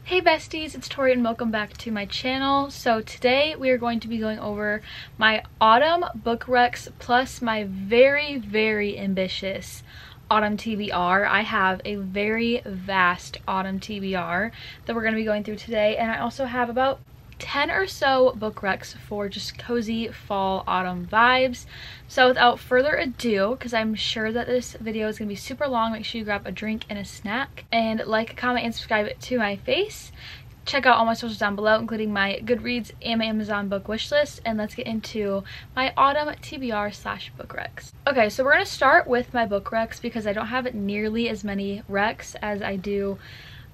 Hey besties, it's Tori and welcome back to my channel. So today we are going to be going over my autumn book recs plus my very ambitious autumn TBR. I have a very vast autumn TBR that we're going to be going through today, and I also have about 10 or so book recs for just cozy fall autumn vibes. So without further ado, because I'm sure that this video is going to be super long, make sure you grab a drink and a snack and like, comment, and subscribe to my face. Check out all my socials down below, including my Goodreads and my Amazon book wish list, and let's get into my autumn TBR slash book recs. Okay, so we're going to start with my book recs because I don't have nearly as many recs as I do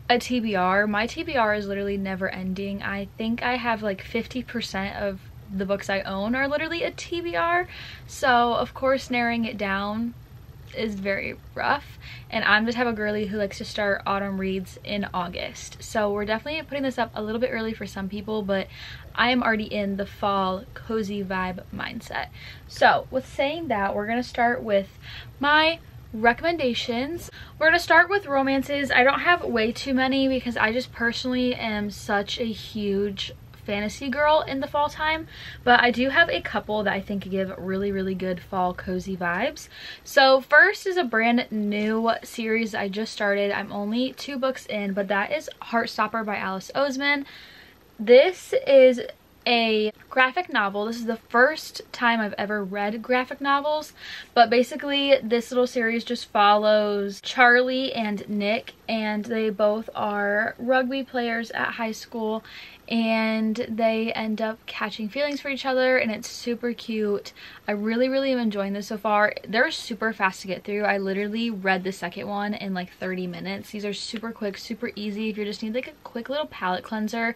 a TBR. My TBR is literally never ending. I think I have like 50% of the books I own are literally a TBR, so of course narrowing it down is very rough, and I'm the type of girly who likes to start autumn reads in August, so we're definitely putting this up a little bit early for some people, but I am already in the fall cozy vibe mindset. So with saying that, we're gonna start with my recommendations. We're gonna start with romances. I don't have way too many because I just personally am such a huge fantasy girl in the fall time, but I do have a couple that I think give really good fall cozy vibes. So first is a brand new series I just started. I'm only 2 books in, but that is Heartstopper by Alice Oseman. This is a graphic novel. This is the first time I've ever read graphic novels, but basically this little series just follows Charlie and Nick, and they both are rugby players at high school, and they end up catching feelings for each other, and it's super cute. I really am enjoying this so far. They're super fast to get through. I literally read the second one in like 30 minutes. These are super quick, super easy. If you just need like a quick little palette cleanser,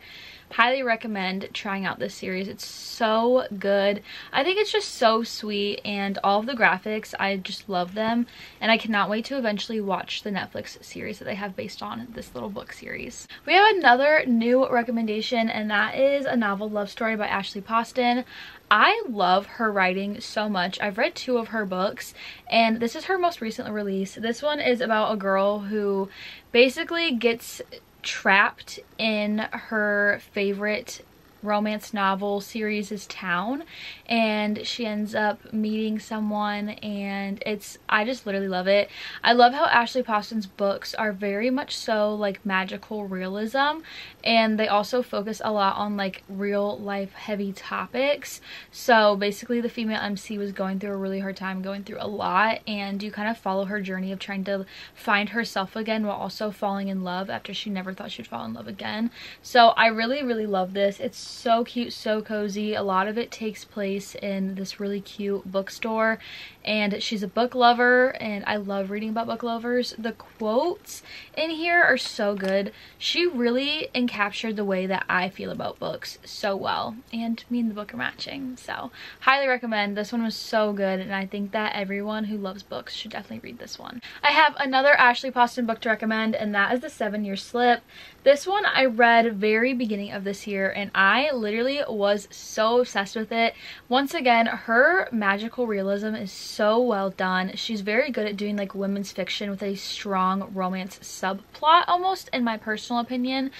highly recommend trying out this series. It's so good. I think it's just so sweet, and all of the graphics, I just love them, and I cannot wait to eventually watch the Netflix series that they have based on this little book series. We have another new recommendation, and that is a novel love story by Ashley Poston. I love her writing so much. I've read 2 of her books, and this is her most recent release. This one is about a girl who basically gets trapped in her favorite romance novel series' town, and she ends up meeting someone, and I just literally love it. I love how Ashley Poston's books are very much so like magical realism, and they also focus a lot on like real life heavy topics. So basically the female MC was going through a really hard time, going through a lot, and you kind of follow her journey of trying to find herself again while also falling in love after she never thought she'd fall in love again. So I really love this. It's so cute, so cozy. A lot of it takes place in this really cute bookstore, and she's a book lover, and I love reading about book lovers. The quotes in here are so good. She really encaptured the way that I feel about books so well, and me and the book are matching, so highly recommend. This one was so good, and I think that everyone who loves books should definitely read this one. I have another Ashley Poston book to recommend, and that is The 7-Year Slip. This one I read very beginning of this year, and I literally was so obsessed with it. Once again, her magical realism is so well done. She's very good at doing like women's fiction with a strong romance subplot almost, in my personal opinion.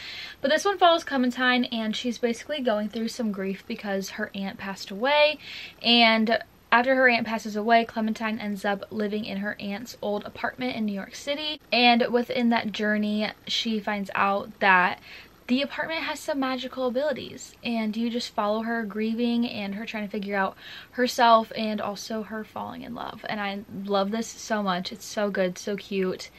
But this one follows Clementine, and she's basically going through some grief because her aunt passed away, and after her aunt passes away, Clementine ends up living in her aunt's old apartment in New York City, and within that journey she finds out that the apartment has some magical abilities, and you just follow her grieving and her trying to figure out herself and also her falling in love. And I love this so much. It's so good, so cute.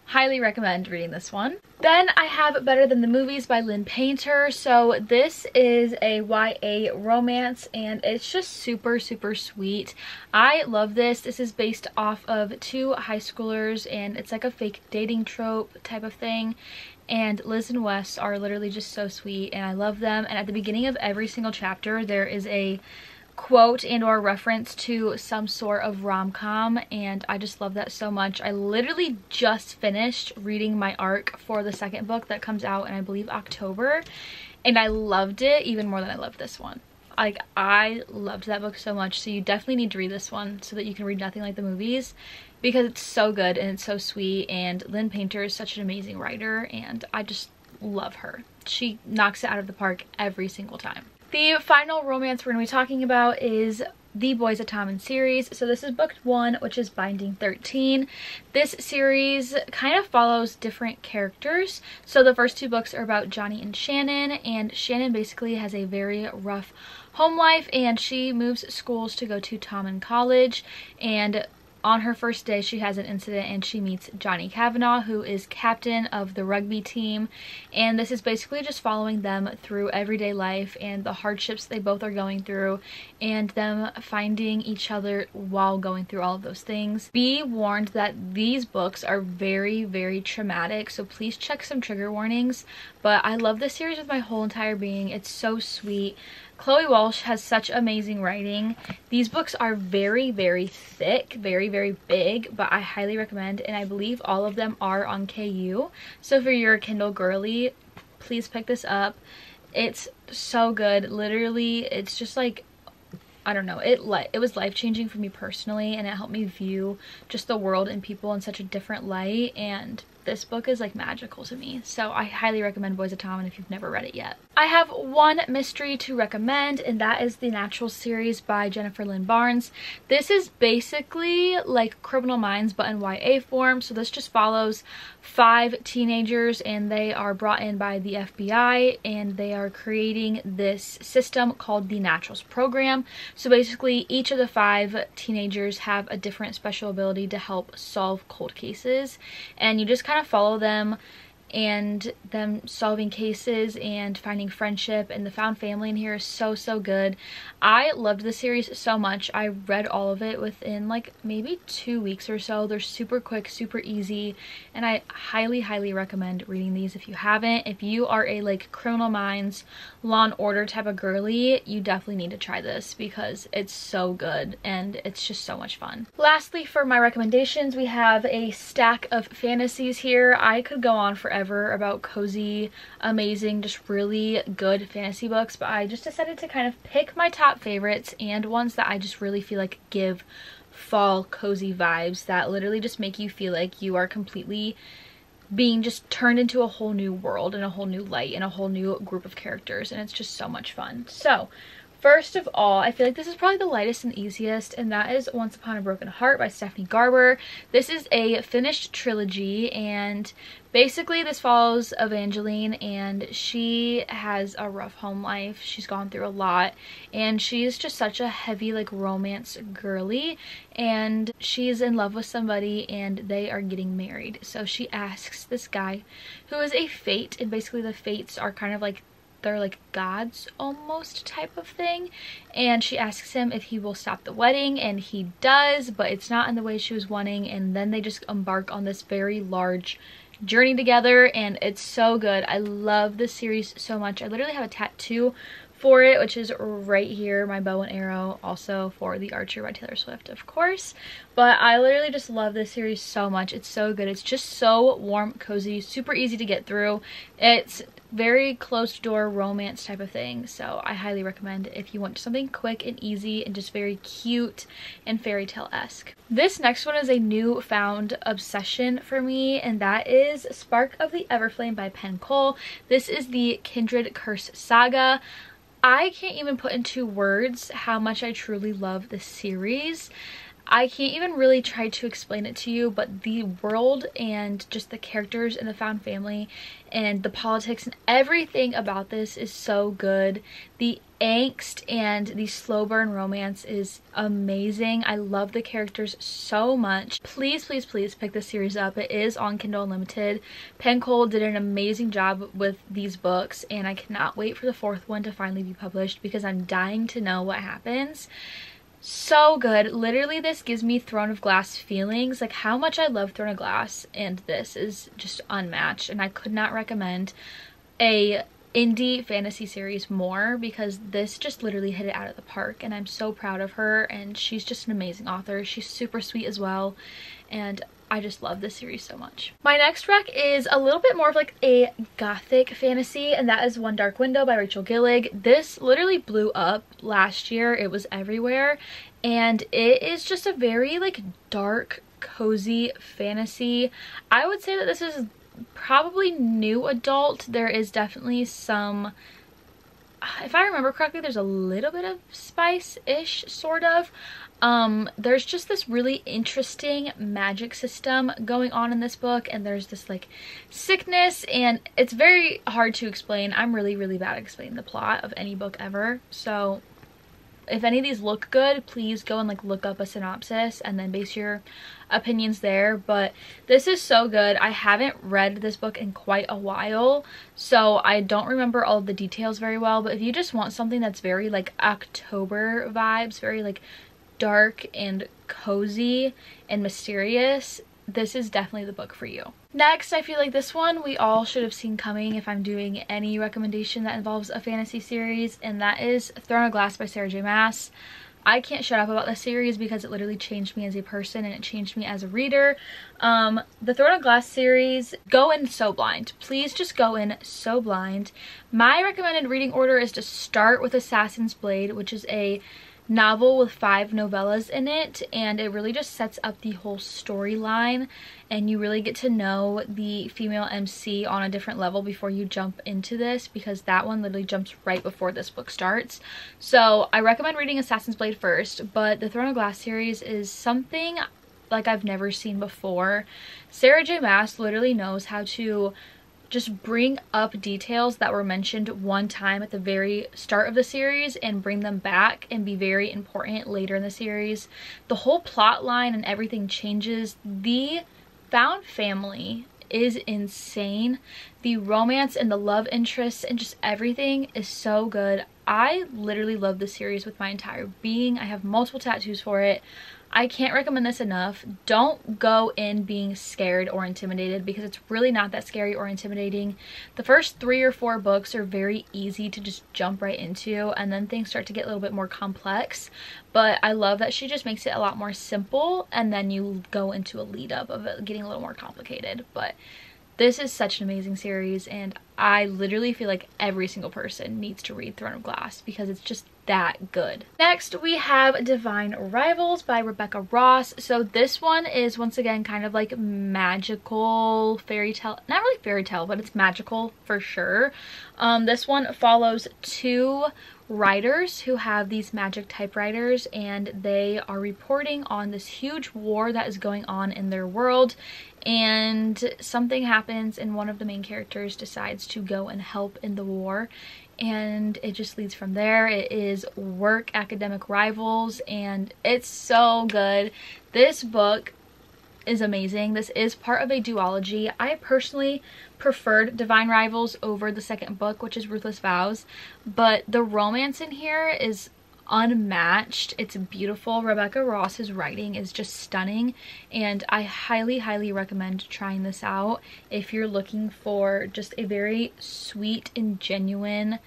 Highly recommend reading this one. Then I have Better Than the Movies by Linn Painter. So this is a YA romance, and it's just super sweet. I love this. This is based off of 2 high schoolers, and it's like a fake dating trope type of thing. And Liz and Wes are literally just so sweet, and I love them. And at the beginning of every single chapter there is a quote and or reference to some sort of rom-com, and I just love that so much. I literally just finished reading my arc for the second book that comes out in, I believe, October, and I loved it even more than I loved this one. Like, I loved that book so much, so you definitely need to read this one so that you can read Nothing Like the Movies, because it's so good and it's so sweet, and Linn Painter is such an amazing writer, and I just love her. She knocks it out of the park every single time. The final romance we're going to be talking about is the Boys of Tommen series. So this is book 1, which is Binding 13. This series kind of follows different characters. So the first 2 books are about Johnny and Shannon basically has a very rough home life, and she moves schools to go to Tommen College, and on her first day she has an incident and she meets Johnny Kavanaugh, who is captain of the rugby team, and this is basically just following them through everyday life and the hardships they both are going through and them finding each other while going through all of those things. Be warned that these books are very, very traumatic, so please check some trigger warnings, but I love this series with my whole entire being. It's so sweet. Chloe Walsh has such amazing writing. These books are very, very thick, very, very big, but I highly recommend, and I believe all of them are on KU. So if you're a Kindle girly, please pick this up. It's so good. Literally, it's just like, I don't know, it was life-changing for me personally, and it helped me view just the world and people in such a different light, and this book is like magical to me. So I highly recommend Boys of Tommen if you've never read it yet. I have one mystery to recommend, and that is the Natural series by Jennifer Lynn Barnes. This is basically like Criminal Minds but in YA form. So this just follows 5 teenagers, and they are brought in by the FBI, and they are creating this system called the Naturals program. So basically each of the 5 teenagers have a different special ability to help solve cold cases, and you just kind of follow them and them solving cases and finding friendship, and the found family in here is so good. I loved the series so much. I read all of it within like maybe 2 weeks or so. They're super quick, super easy, and I highly recommend reading these if you haven't. If you are a like Criminal Minds, Law and Order type of girly, you definitely need to try this because it's so good and it's just so much fun. Lastly, for my recommendations, we have a stack of fantasies here. I could go on forever about cozy, amazing, just really good fantasy books, but I just decided to kind of pick my top favorites and ones that I just really feel like give fall cozy vibes that literally just make you feel like you are completely being just turned into a whole new world and a whole new light and a whole new group of characters, and it's just so much fun. So first of all, I feel like this is probably the lightest and easiest, and that is Once Upon a Broken Heart by Stephanie Garber. This is a finished trilogy, and basically this follows Evangeline, and she has a rough home life. She's gone through a lot, and she's just such a heavy like romance girly, and she's in love with somebody and they are getting married. So she asks this guy who is a fate, and basically the fates are kind of like, they're like gods almost type of thing, and she asks him if he will stop the wedding, and he does, but it's not in the way she was wanting, and then they just embark on this very large journey together, and it's so good. I love this series so much. I literally have a tattoo for it, which is right here, my bow and arrow, also for The Archer by Taylor Swift, of course. But I literally just love this series so much. It's so good. It's just so warm, cozy, super easy to get through. It's very closed door romance type of thing, so I highly recommend if you want something quick and easy and just very cute and fairy tale-esque. This next one is a newfound obsession for me, and that is Spark of the Everflame by Penn Cole. This is the Kindred Curse saga. I can't even put into words how much I truly love this series. I can't even really try to explain it to you, but the world and just the characters and the found family and the politics and everything about this is so good. The angst and the slow burn romance is amazing. I love the characters so much. Please pick this series up. It is on Kindle Unlimited. Penn Cole did an amazing job with these books, and I cannot wait for the 4th one to finally be published because I'm dying to know what happens. So good. Literally, this gives me Throne of Glass feelings. Like how much I love Throne of Glass, and this is just unmatched, and I could not recommend a indie fantasy series more because this just literally hit it out of the park, and I'm so proud of her, and she's just an amazing author. She's super sweet as well, and I just love this series so much. My next rec is a little bit more of like a gothic fantasy, and that is One Dark Window by Rachel Gillig. This literally blew up last year. It was everywhere, and it is just a very like dark, cozy fantasy. I would say that this is probably new adult. There is definitely some, if I remember correctly, there's a little bit of spice-ish, sort of. There's just this really interesting magic system going on in this book, and there's this like sickness, and it's very hard to explain. I'm really bad at explaining the plot of any book ever, so if any of these look good, please go and like look up a synopsis and then base your opinions there. But this is so good. I haven't read this book in quite a while, so I don't remember all of the details very well, but if you just want something that's very like October vibes, very like dark and cozy and mysterious, this is definitely the book for you. Next, I feel like this one we all should have seen coming if I'm doing any recommendation that involves a fantasy series, and that is Throne of Glass by Sarah J Maas. I can't shut up about this series because it literally changed me as a person and it changed me as a reader. The Throne of Glass series, go in so blind. Please just go in so blind. My recommended reading order is to start with Assassin's Blade, which is a novel with 5 novellas in it, and it really just sets up the whole storyline, and you really get to know the female MC on a different level before you jump into this, because that one literally jumps right before this book starts. So I recommend reading Assassin's Blade first, but the Throne of Glass series is something like I've never seen before. Sarah J Maas literally knows how to just bring up details that were mentioned one time at the very start of the series and bring them back and be very important later in the series. The whole plot line and everything changes. The found family is insane. The romance and the love interests and just everything is so good. I literally love this series with my entire being. I have multiple tattoos for it. I can't recommend this enough. Don't go in being scared or intimidated, because it's really not that scary or intimidating. The first 3 or 4 books are very easy to just jump right into, and then things start to get a little bit more complex. But I love that she just makes it a lot more simple, and then you go into a lead up of it getting a little more complicated. But this is such an amazing series, and I literally feel like every single person needs to read Throne of Glass because it's just that good. Next, we have Divine Rivals by Rebecca Ross. So this one is once again kind of like magical fairy tale, not really fairy tale, but it's magical for sure. This one follows 2 writers who have these magic typewriters, and they are reporting on this huge war that is going on in their world, and something happens and one of the main characters decides to go and help in the war, and it just leads from there. It is work academic rivals, and it's so good. This book is amazing. This is part of a duology. I personally preferred Divine Rivals over the second book, which is Ruthless Vows, but the romance in here is unmatched. It's beautiful. Rebecca Ross's writing is just stunning, and I highly recommend trying this out if you're looking for just a very sweet and genuine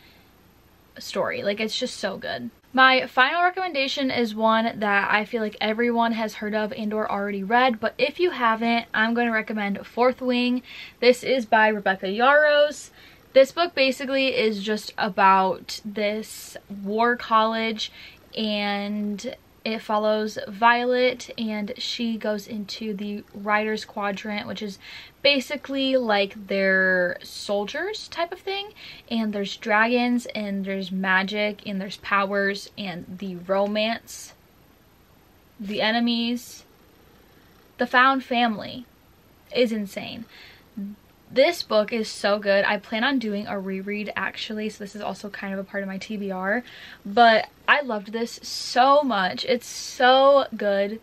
story. Like, it's just so good. My final recommendation is one that I feel like everyone has heard of and or already read, but if you haven't, I'm going to recommend Fourth Wing. This is by Rebecca Yarros. This book basically is just about this war college, and it follows Violet, and she goes into the Writers Quadrant, which is basically like their soldiers type of thing, and there's dragons and there's magic and there's powers and the romance, the enemies, the found family is insane. This book is so good. I plan on doing a reread actually, so this is also kind of a part of my TBR, but I loved this so much. It's so good.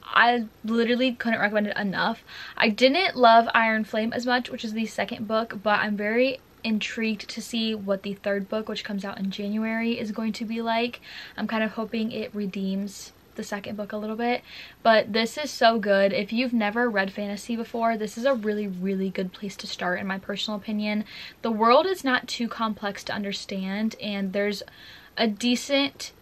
I literally couldn't recommend it enough. I didn't love Iron Flame as much, which is the second book, but I'm very intrigued to see what the third book, which comes out in January, is going to be like. I'm kind of hoping it redeems the second book a little bit, but this is so good. If you've never read fantasy before, this is a really good place to start, in my personal opinion. The world is not too complex to understand, and there's a decent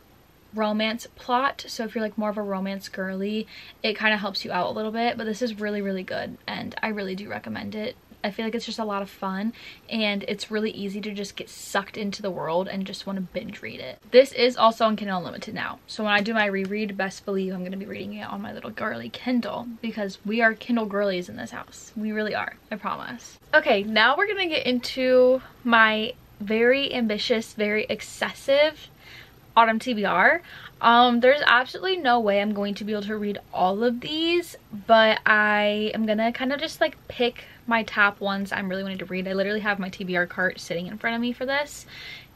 romance plot, so if you're like more of a romance girly, it kind of helps you out a little bit, but this is really good, and I really do recommend it. I feel like it's just a lot of fun, and it's really easy to just get sucked into the world and just want to binge read it. This is also on Kindle Unlimited now, so when I do my reread, best believe I'm going to be reading it on my little girly Kindle, because we are Kindle girlies in this house. We really are, I promise. Okay, now we're going to get into my very ambitious, very excessive autumn TBR. There's absolutely no way I'm going to be able to read all of these, but I am gonna kind of just like pick my top ones I'm really wanting to read. I literally have my TBR cart sitting in front of me for this,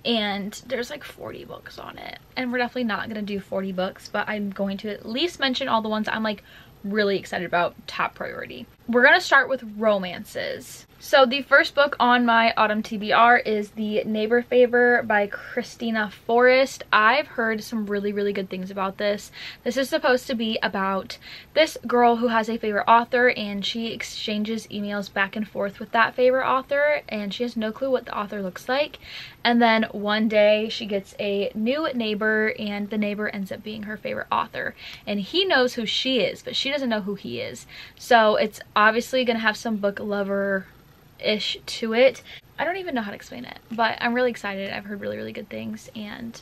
and there's like 40 books on it, and we're definitely not gonna do 40 books, but I'm going to at least mention all the ones I'm like really excited about, top priority. We're gonna start with romances. So the first book on my autumn TBR is The Neighbor Favor by Christina Forrest. I've heard some really, really good things about this. This is supposed to be about this girl who has a favorite author, and she exchanges emails back and forth with that favorite author, and she has no clue what the author looks like. And then one day she gets a new neighbor, and the neighbor ends up being her favorite author. And he knows who she is, but she doesn't know who he is. So it's obviously gonna have some book lover-ish to it. I don't even know how to explain it, but I'm really excited. I've heard really, really good things, and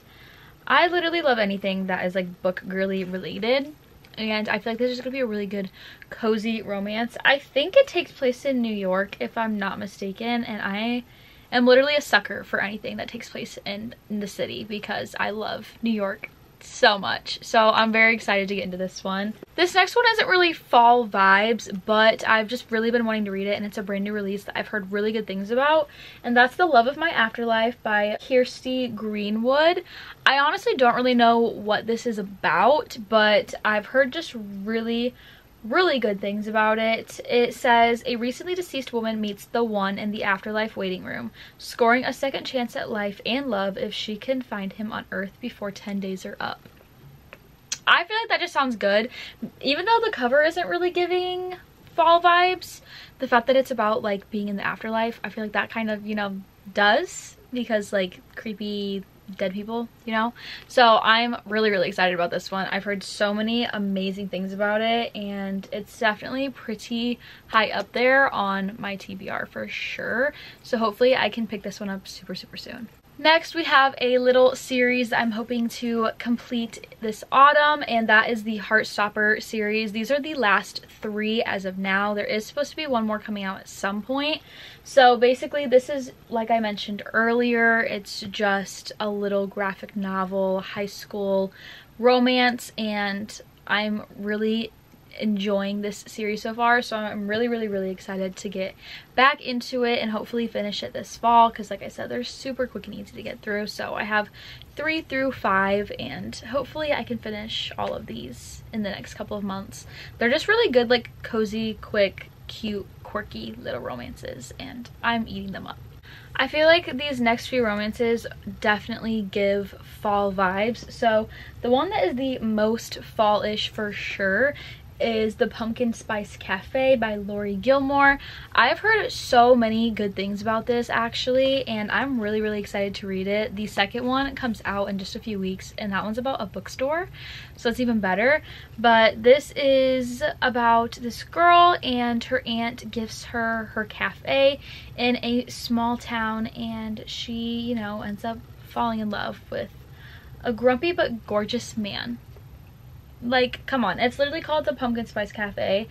I literally love anything that is like book girly related, and I feel like this is gonna be a really good cozy romance. I think it takes place in New York, if I'm not mistaken, and I am literally a sucker for anything that takes place in the city because I love New York so much. So I'm very excited to get into this one. This next one isn't really fall vibes, but I've just really been wanting to read it, and it's a brand new release that I've heard really good things about, and that's The Love of My Afterlife by Kirsty Greenwood. I honestly don't really know what this is about, but I've heard just really good things about it. It says, a recently deceased woman meets the one in the afterlife waiting room, scoring a second chance at life and love if she can find him on Earth before 10 days are up. I feel like that just sounds good. Even though the cover isn't really giving fall vibes, the fact that it's about like being in the afterlife, I feel like that kind of, you know, does, because like creepy dead people, you know. So I'm really excited about this one. I've heard so many amazing things about it, and it's definitely pretty high up there on my TBR for sure. So hopefully I can pick this one up super soon. Next, we have a little series I'm hoping to complete this autumn, and that is the Heartstopper series. These are the last 3 as of now. There is supposed to be one more coming out at some point. So basically, this is, like I mentioned earlier, it's just a little graphic novel, high school romance, and I'm really enjoying this series so far, so I'm really excited to get back into it and hopefully finish it this fall, because like I said, they're super quick and easy to get through. So I have 3 through 5, and hopefully I can finish all of these in the next couple of months. They're just really good, like cozy, quick, cute, quirky little romances, and I'm eating them up. I feel like these next few romances definitely give fall vibes. So the one that is the most fall-ish for sure is The Pumpkin Spice Cafe by Lori Gilmore. I've heard so many good things about this actually, and I'm really excited to read it. The second one comes out in just a few weeks, and that one's about a bookstore, so it's even better. But this is about this girl, and her aunt gives her her cafe in a small town, and she, you know, ends up falling in love with a grumpy but gorgeous man. Like, come on, it's literally called The Pumpkin Spice Cafe.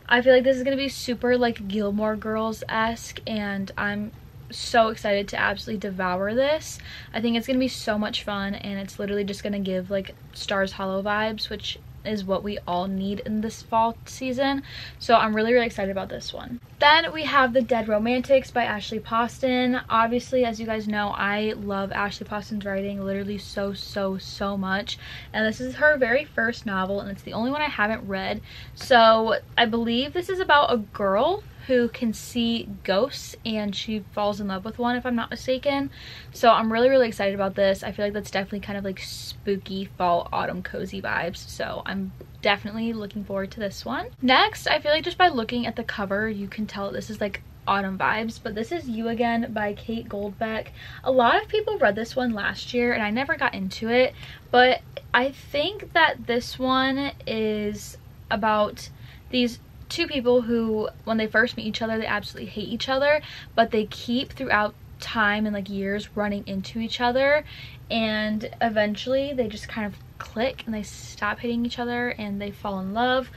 I feel like this is gonna be super like Gilmore Girls-esque, and I'm so excited to absolutely devour this. I think it's gonna be so much fun, and it's literally just gonna give like Stars Hollow vibes, which is what we all need in this fall season. So I'm really excited about this one. Then we have The Dead Romantics by Ashley Poston. Obviously, as you guys know, I love Ashley Poston's writing literally so much, and this is her very first novel, and it's the only one I haven't read. So I believe this is about a girl who can see ghosts, and she falls in love with one, if I'm not mistaken. So I'm really excited about this. I feel like that's definitely kind of like spooky fall autumn cozy vibes, so I'm definitely looking forward to this one. Next, I feel like just by looking at the cover you can tell this is like autumn vibes, but this is You Again by Kate Goldbeck. A lot of people read this one last year, and I never got into it, but I think that this one is about these two people who, when they first meet each other, they absolutely hate each other, but they keep throughout time and like years running into each other, and eventually they just kind of click and they stop hating each other and they fall in love.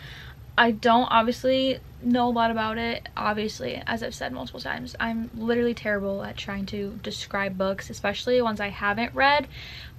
I don't obviously know a lot about it. Obviously, as I've said multiple times, I'm literally terrible at trying to describe books, especially ones I haven't read,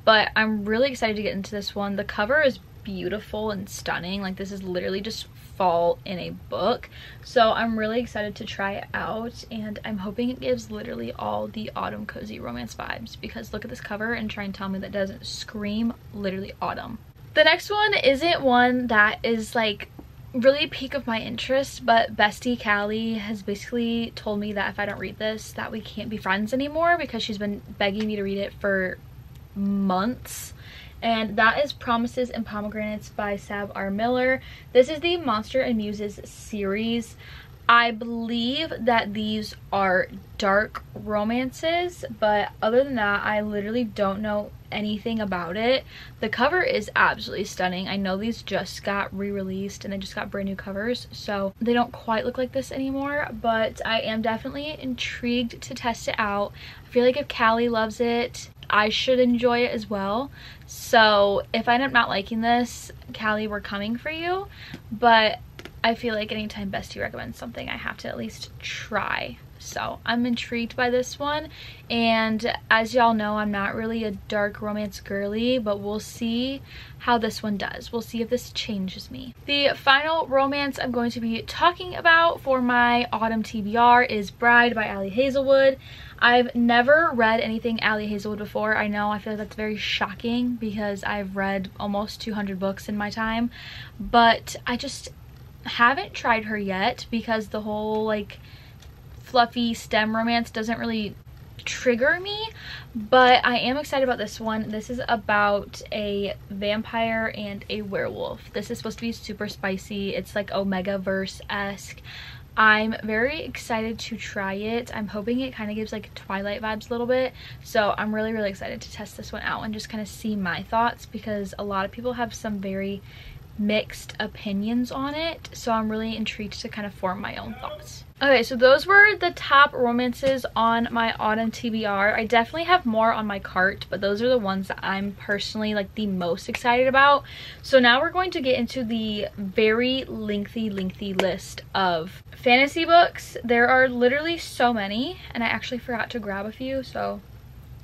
but I'm really excited to get into this one. The cover is beautiful and stunning. Like, this is literally just fall in a book, so I'm really excited to try it out, and I'm hoping it gives literally all the autumn cozy romance vibes, because look at this cover and try and tell me that doesn't scream literally autumn. The next one isn't one that is like really peak of my interest, but bestie Callie has basically told me that if I don't read this, that we can't be friends anymore, because she's been begging me to read it for months. And that is Promises and Pomegranates by Sab R. Miller. This is the Monster and Muses series. I believe that these are dark romances, but other than that, I literally don't know anything about it. The cover is absolutely stunning. I know these just got re-released and they just got brand new covers, so they don't quite look like this anymore, but I am definitely intrigued to test it out. I feel like if Callie loves it, I should enjoy it as well. So if I end up not liking this, Callie, we're coming for you. But I feel like anytime bestie recommends something, I have to at least try. So I'm intrigued by this one, and as y'all know, I'm not really a dark romance girly, but we'll see how this one does. We'll see if this changes me. The final romance I'm going to be talking about for my autumn TBR is Bride by Ali Hazelwood. I've never read anything Ali Hazelwood before. I know, I feel like that's very shocking because I've read almost 200 books in my time, but I just haven't tried her yet because the whole like fluffy STEM romance doesn't really trigger me. But I am excited about this one. This is about a vampire and a werewolf. This is supposed to be super spicy. It's like Omega-verse-esque. I'm very excited to try it. I'm hoping it kind of gives like Twilight vibes a little bit, so I'm really excited to test this one out and just kind of see my thoughts, because a lot of people have some very mixed opinions on it, so I'm really intrigued to kind of form my own thoughts. Okay, so those were the top romances on my autumn TBR. I definitely have more on my cart, but those are the ones that I'm personally like the most excited about. So now we're going to get into the very lengthy list of fantasy books. There are literally so many, and I actually forgot to grab a few, so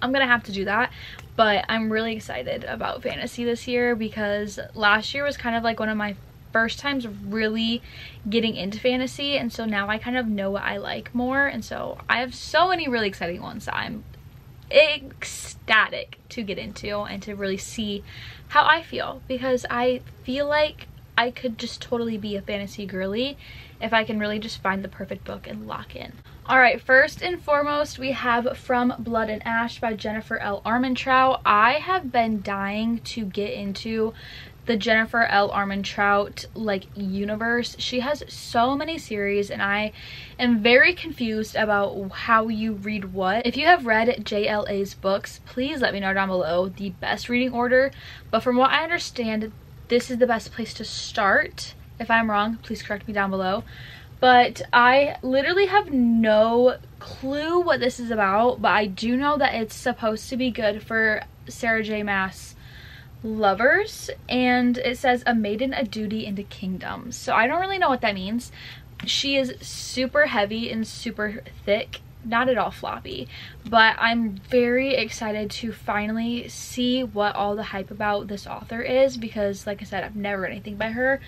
I'm gonna have to do that. But I'm really excited about fantasy this year, because last year was kind of like one of my first times really getting into fantasy, and so now I kind of know what I like more, and so I have so many really exciting ones that I'm ecstatic to get into and to really see how I feel, because I feel like I could just totally be a fantasy girly if I can really just find the perfect book and lock in. Alright, first and foremost, we have From Blood and Ash by Jennifer L. Armentrout. I have been dying to get into the Jennifer L. Armentrout like universe. She has so many series, and I am very confused about how you read what. If you have read JLA's books, please let me know down below the best reading order, but from what I understand, this is the best place to start. If I'm wrong, please correct me down below. But I literally have no clue what this is about, but I do know that it's supposed to be good for Sarah J. Maas lovers, and it says a maiden, a duty, and a kingdom. So I don't really know what that means. She is super heavy and super thick, not at all floppy, but I'm very excited to finally see what all the hype about this author is, because like I said, I've never read anything by her,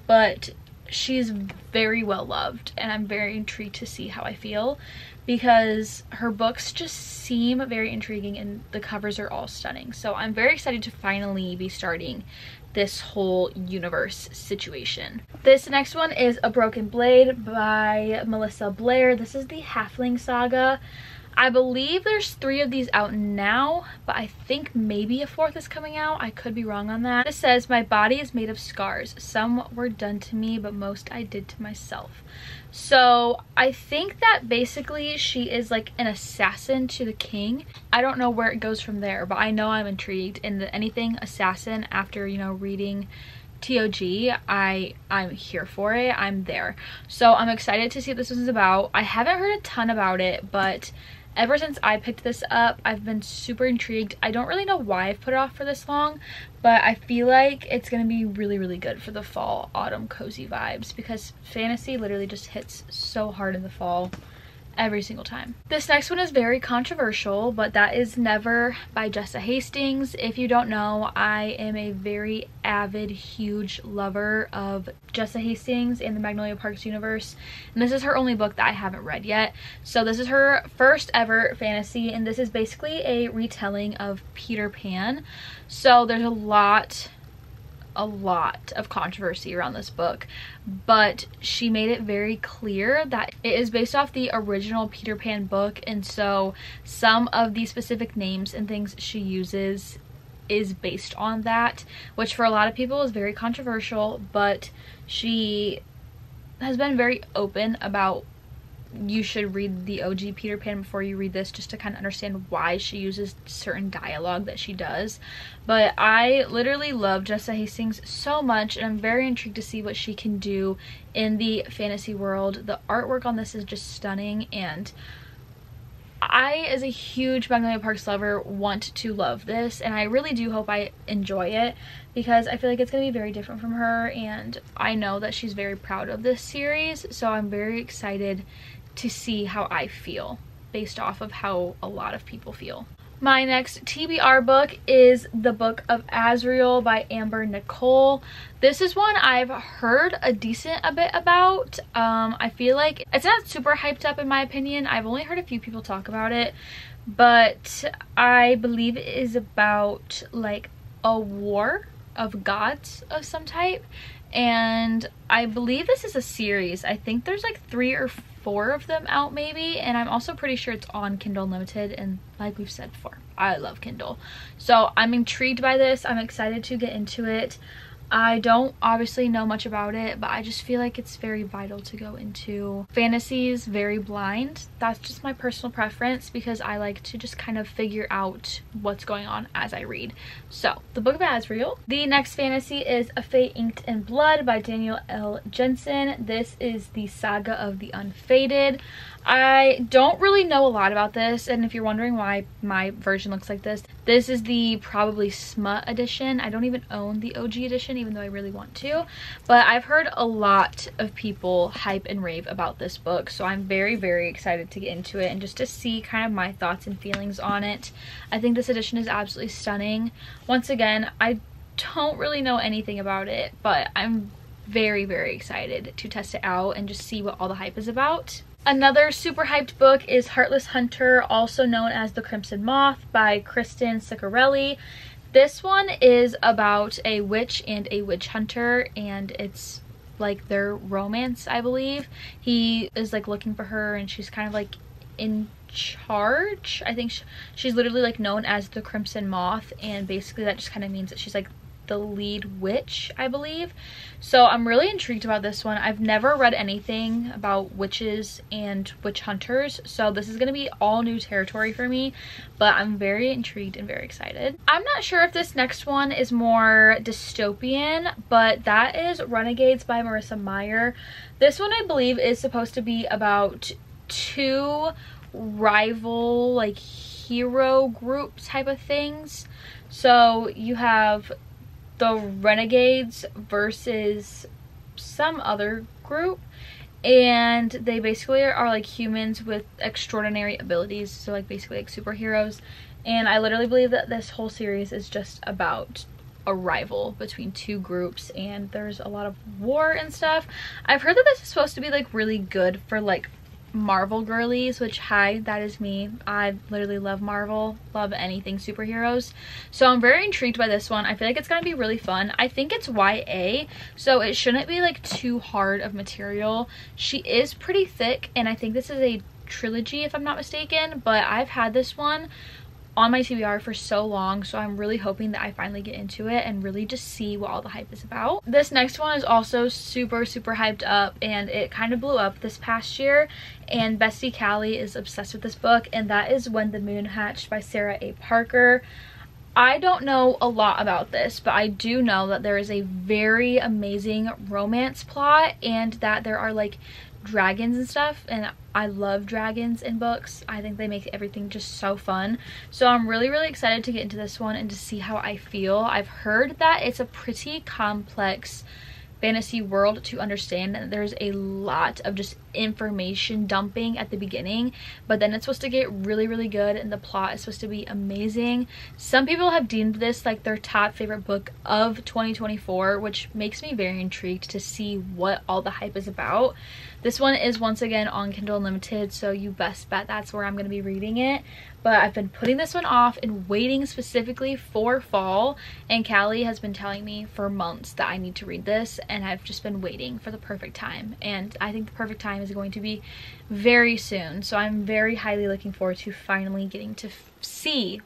but she's very well loved, and I'm very intrigued to see how I feel, because her books just seem very intriguing and the covers are all stunning. So I'm very excited to finally be starting this whole universe situation. This next one is A Broken Blade by Melissa Blair. This is the Halfling saga. I believe there's 3 of these out now, but I think maybe a 4th is coming out. I could be wrong on that. It says, my body is made of scars. Some were done to me, but most I did to myself. So I think that basically she is like an assassin to the king. I don't know where it goes from there, but I know I'm intrigued in anything assassin after, you know, reading TOG, I'm here for it. I'm there. So I'm excited to see what this is about. I haven't heard a ton about it, but ever since I picked this up, I've been super intrigued. I don't really know why I've put it off for this long, but I feel like it's gonna be really, really good for the fall, autumn, cozy vibes, because fantasy literally just hits so hard in the fall every single time. This next one is very controversial, but that is Never by Jessa Hastings. If you don't know, I am a very avid, huge lover of Jessa Hastings and the Magnolia Parks universe, and this is her only book that I haven't read yet. So this is her first ever fantasy, and this is basically a retelling of Peter Pan. So there's a lot of controversy around this book, but she made it very clear that it is based off the original Peter Pan book, and so some of the specific names and things she uses is based on that, which for a lot of people is very controversial, but she has been very open about you should read the OG Peter Pan before you read this, just to kind of understand why she uses certain dialogue that she does. But I literally love Jessa Hastings so much, and I'm very intrigued to see what she can do in the fantasy world. The artwork on this is just stunning, and I, as a huge Magnolia Parks lover, want to love this, and I really do hope I enjoy it, because I feel like it's going to be very different from her, and I know that she's very proud of this series, so I'm very excited to see how I feel based off of how a lot of people feel. My next TBR book is The Book of Azrael by Amber Nicole. This is one I've heard a decent a bit about. I feel like it's not super hyped up in my opinion. I've only heard a few people talk about it, but I believe it is about like a war of gods of some type, and I believe this is a series. I think there's like 3 or 4 of them out maybe, and I'm also pretty sure it's on Kindle Unlimited, and like we've said before, I love Kindle. So I'm intrigued by this. I'm excited to get into it. I don't obviously know much about it, but I just feel like it's very vital to go into fantasies very blind. That's just my personal preference, because I like to just kind of figure out what's going on as I read. So, The Book of Azrael. The next fantasy is A Fate Inked in Blood by Daniel L. Jensen. This is the saga of the Unfated. I don't really know a lot about this, and if you're wondering why my version looks like this is the probably smut edition. I don't even own the OG edition, even though I really want to, but I've heard a lot of people hype and rave about this book, so I'm very, very excited to get into it and just to see kind of my thoughts and feelings on it. I think this edition is absolutely stunning. Once again, I don't really know anything about it, but I'm very, very excited to test it out and just see what all the hype is about. Another super hyped book is Heartless Hunter, also known as The Crimson Moth by Kristen Ciccarelli. This one is about a witch and a witch hunter, and it's like their romance, I believe. He is like looking for her, and she's kind of like in charge. I think she's literally like known as the Crimson Moth, and basically that just kind of means that she's like the lead witch, I believe. So I'm really intrigued about this one. I've never read anything about witches and witch hunters, so this is going to be all new territory for me, but I'm very intrigued and very excited. I'm not sure if this next one is more dystopian, but that is Renegades by Marissa Meyer. This one I believe is supposed to be about 2 rival like hero group type of things. So you have the Renegades versus some other group, and they basically are like humans with extraordinary abilities, so like basically like superheroes. And I literally believe that this whole series is just about a rival between 2 groups, and there's a lot of war and stuff. I've heard that this is supposed to be like really good for like Marvel girlies, which, hi, that is me. I literally love Marvel, love anything superheroes, so I'm very intrigued by this one. I feel like it's gonna be really fun. I think it's YA, so it shouldn't be like too hard of material. She is pretty thick, and I think this is a trilogy if I'm not mistaken, but I've had this one on my TBR for so long, so I'm really hoping that I finally get into it and really just see what all the hype is about. This next one is also super, super hyped up, and it kind of blew up this past year, and Bestie Callie is obsessed with this book, and that is When the Moon Hatched by Sarah A. Parker. I don't know a lot about this, but I do know that there is a very amazing romance plot and that there are like dragons and stuff, and I love dragons in books. I think they make everything just so fun. So I'm really excited to get into this one and to see how I feel. I've heard that it's a pretty complex fantasy world to understand, and there's a lot of just information dumping at the beginning, but then it's supposed to get really good and the plot is supposed to be amazing. Some people have deemed this like their top favorite book of 2024, which makes me very intrigued to see what all the hype is about. This one is once again on Kindle Unlimited, so you best bet that's where I'm going to be reading it. But I've been putting this one off and waiting specifically for fall, and Callie has been telling me for months that I need to read this, and I've just been waiting for the perfect time, and I think the perfect time is going to be very soon. So I'm very highly looking forward to finally getting to see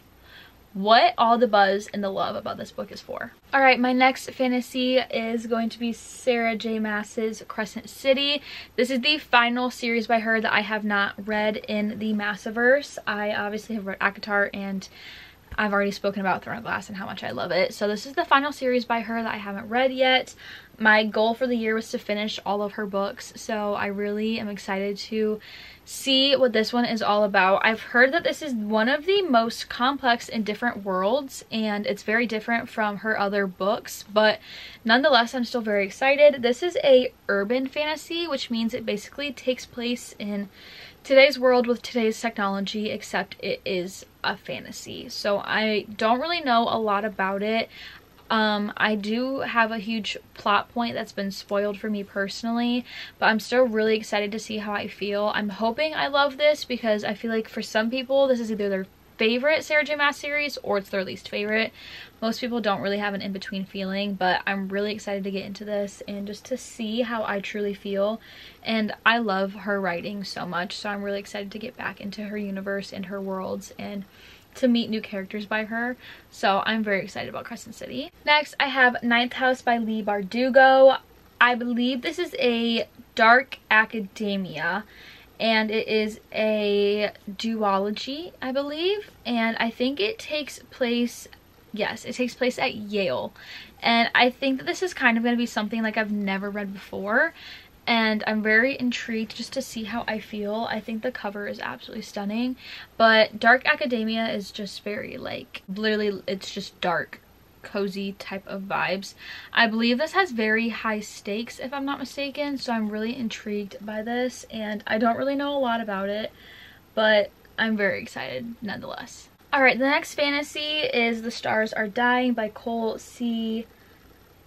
what all the buzz and the love about this book is for. Alright, my next fantasy is going to be Sarah J Maas's Crescent City. This is the final series by her that I have not read in the Massiverse. I obviously have read ACOTAR, and I've already spoken about Throne of Glass and how much I love it. So this is the final series by her that I haven't read yet. My goal for the year was to finish all of her books, so I really am excited to see what this one is all about. I've heard that this is one of the most complex and different worlds, and it's very different from her other books, but nonetheless I'm still very excited. This is a urban fantasy, which means it basically takes place in today's world with today's technology, except it is a fantasy. So I don't really know a lot about it. I do have a huge plot point that's been spoiled for me personally, but I'm still really excited to see how I feel. I'm hoping I love this because I feel like for some people this is either their favorite Sarah J Maas series or it's their least favorite. Most people don't really have an in-between feeling, but I'm really excited to get into this and just to see how I truly feel. And I love her writing so much, so I'm really excited to get back into her universe and her worlds and to meet new characters by her. So I'm very excited about Crescent City. Next, I have Ninth House by Leigh Bardugo. I believe this is a dark academia, and it is a duology, I believe, and I think it takes place, yes, it takes place at Yale. And I think that this is kind of going to be something like I've never read before, and I'm very intrigued just to see how I feel. I think the cover is absolutely stunning, but dark academia is just very like, literally it's just dark, cozy type of vibes. I believe this has very high stakes if I'm not mistaken, so I'm really intrigued by this, and I don't really know a lot about it, but I'm very excited nonetheless. Alright, the next fantasy is The Stars Are Dying by Cole C.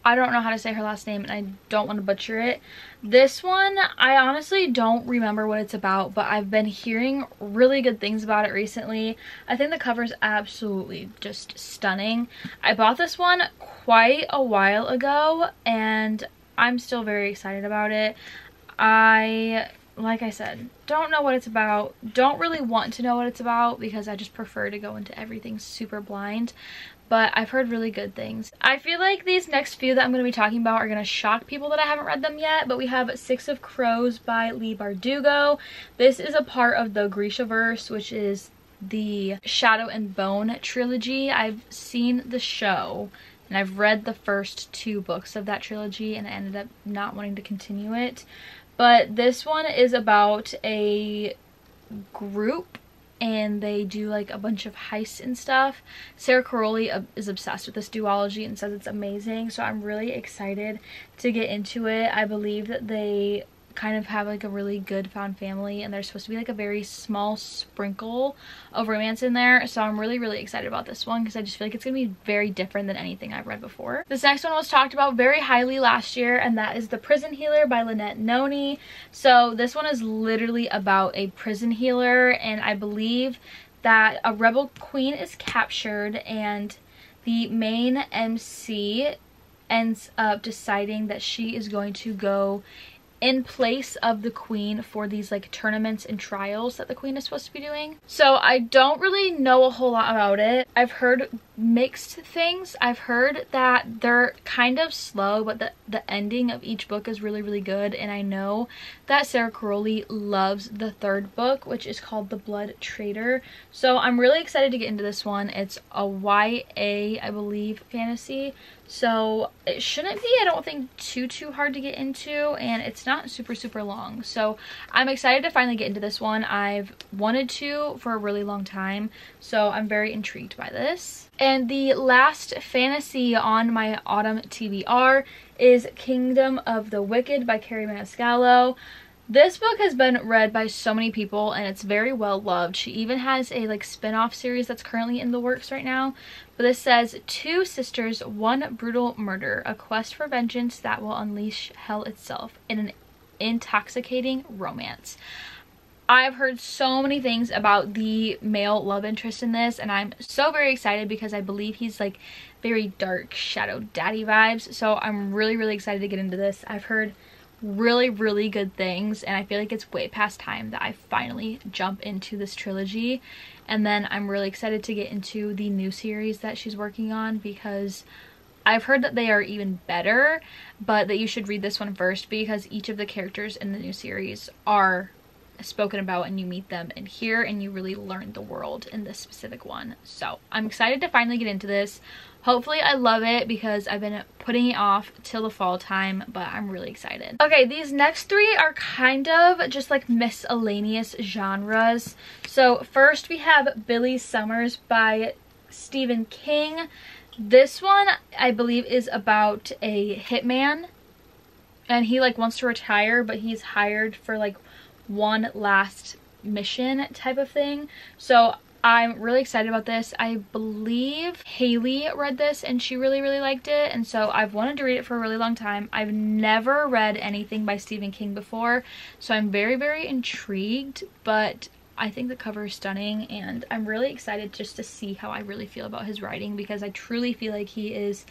I don't know how to say her last name, and I don't want to butcher it. This one, I honestly don't remember what it's about, but I've been hearing really good things about it recently. I think the cover is absolutely just stunning. I bought this one quite a while ago, and I'm still very excited about it. Like I said, don't know what it's about, don't really want to know what it's about because I just prefer to go into everything super blind, but I've heard really good things. I feel like these next few that I'm going to be talking about are going to shock people that I haven't read them yet, but we have Six of Crows by Leigh Bardugo. This is a part of the Grishaverse, which is the Shadow and Bone trilogy. I've seen the show, and I've read the first 2 books of that trilogy, and I ended up not wanting to continue it. But this one is about a group, and they do like a bunch of heists and stuff. Sarah Caroli is obsessed with this duology and says it's amazing, so I'm really excited to get into it. I believe that they kind of have like a really good found family, and there's supposed to be like a very small sprinkle of romance in there, so I'm really excited about this one because I just feel like it's gonna be very different than anything I've read before. This next one was talked about very highly last year, and that is The Prison Healer by Lynette Noni. So this one is literally about a prison healer, and I believe that a rebel queen is captured, and the main MC ends up deciding that she is going to go in place of the queen for these like tournaments and trials that the queen is supposed to be doing. So I don't really know a whole lot about it. I've heard mixed things. I've heard that they're kind of slow, but the ending of each book is really, really good. And I know that Sarah Crowley loves the third book, which is called The Blood Traitor. So I'm really excited to get into this one. It's a YA, I believe, fantasy. So it shouldn't be, I don't think, too hard to get into, and it's not super long. So I'm excited to finally get into this one. I've wanted to for a really long time, so I'm very intrigued by this. And the last fantasy on my autumn TBR is Kingdom of the Wicked by Carrie Maniscalco. This book has been read by so many people and it's very well loved. She even has a like spin-off series that's currently in the works right now. But this says, two sisters, one brutal murder, a quest for vengeance that will unleash hell itself in an intoxicating romance. I've heard so many things about the male love interest in this, and I'm so very excited because I believe he's like very dark shadow daddy vibes. So I'm really excited to get into this. I've heard really good things, and I feel like it's way past time that I finally jump into this trilogy. And then I'm really excited to get into the new series that she's working on, because I've heard that they are even better, but that you should read this one first because each of the characters in the new series are spoken about and you meet them in here and you really learn the world in this specific one. So I'm excited to finally get into this. Hopefully I love it because I've been putting it off till the fall time, but I'm really excited. Okay, these next three are kind of just like miscellaneous genres. So first we have Billy Summers by Stephen King. This one I believe is about a hitman, and he like wants to retire, but he's hired for like one last mission type of thing. So I'm really excited about this. I believe Haley read this and she really liked it, and so I've wanted to read it for a really long time. I've never read anything by Stephen King before, so I'm very intrigued, but I think the cover is stunning and I'm really excited just to see how I really feel about his writing, because I truly feel like he is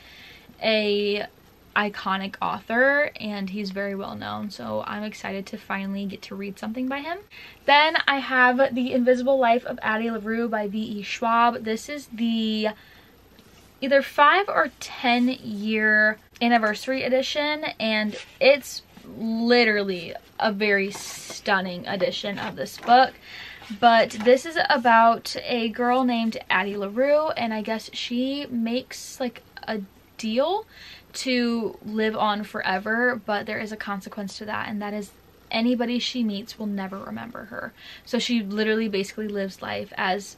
a iconic author and he's very well known. So I'm excited to finally get to read something by him. Then I have The Invisible Life of Addie LaRue by V.E. Schwab. This is the either 5 or 10 year anniversary edition, and it's literally a very stunning edition of this book. But this is about a girl named Addie LaRue, and I guess she makes like a deal to live on forever, but there is a consequence to that, and that is anybody she meets will never remember her. So she literally basically lives life as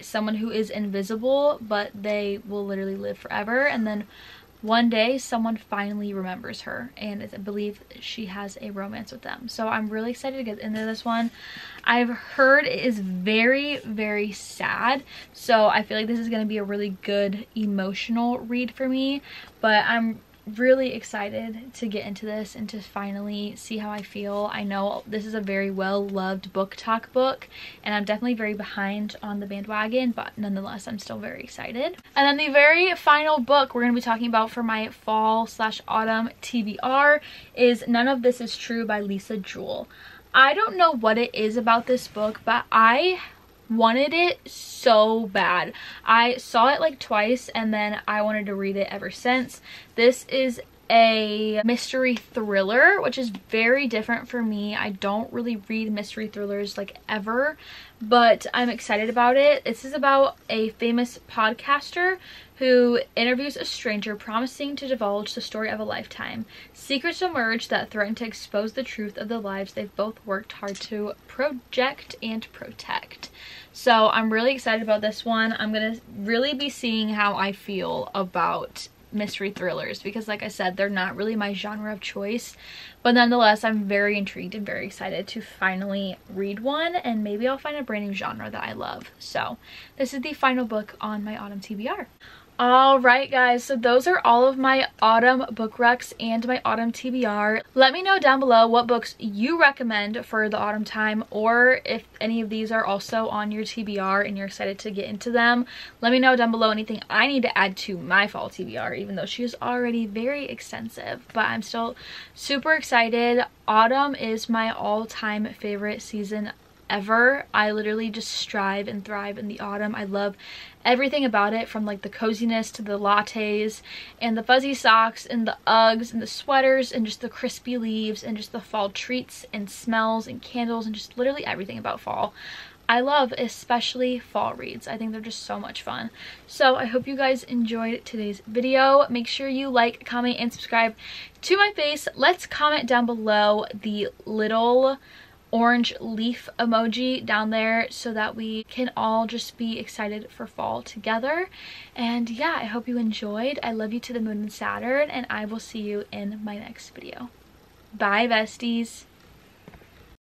someone who is invisible, but they will literally live forever, and then one day someone finally remembers her, and I believe she has a romance with them. So I'm really excited to get into this one. I've heard it is very sad, so I feel like this is going to be a really good emotional read for me, but I'm really excited to get into this and to finally see how I feel. I know this is a very well loved book talk book, and I'm definitely very behind on the bandwagon, but nonetheless I'm still very excited. And then the very final book we're going to be talking about for my fall/autumn TBR is None of This Is True by Lisa Jewell. I don't know what it is about this book, but I wanted it so bad. I saw it like twice and then I wanted to read it ever since. This is a mystery thriller, which is very different for me. I don't really read mystery thrillers like ever, but I'm excited about it. This is about a famous podcaster who interviews a stranger promising to divulge the story of a lifetime. Secrets emerge that threaten to expose the truth of the lives they've both worked hard to project and protect. So I'm really excited about this one. I'm gonna really be seeing how I feel about mystery thrillers, because like I said, they're not really my genre of choice, but nonetheless I'm very intrigued and very excited to finally read one, and maybe I'll find a brand new genre that I love. So this is the final book on my autumn TBR. Alright guys, so those are all of my autumn book recs and my autumn TBR. Let me know down below what books you recommend for the autumn time, or if any of these are also on your TBR and you're excited to get into them. Let me know down below anything I need to add to my fall TBR, even though she is already very extensive, but I'm still super excited. Autumn is my all-time favorite season ever. I literally just strive and thrive in the autumn. I love everything about it, from like the coziness to the lattes and the fuzzy socks and the Uggs and the sweaters and just the crispy leaves and just the fall treats and smells and candles and just literally everything about fall. I love especially fall reads. I think they're just so much fun. So I hope you guys enjoyed today's video. Make sure you like, comment, and subscribe to my face. Let's comment down below the little orange leaf emoji down there so that we can all just be excited for fall together. And yeah, I hope you enjoyed. I love you to the moon and Saturn, and I will see you in my next video. Bye besties.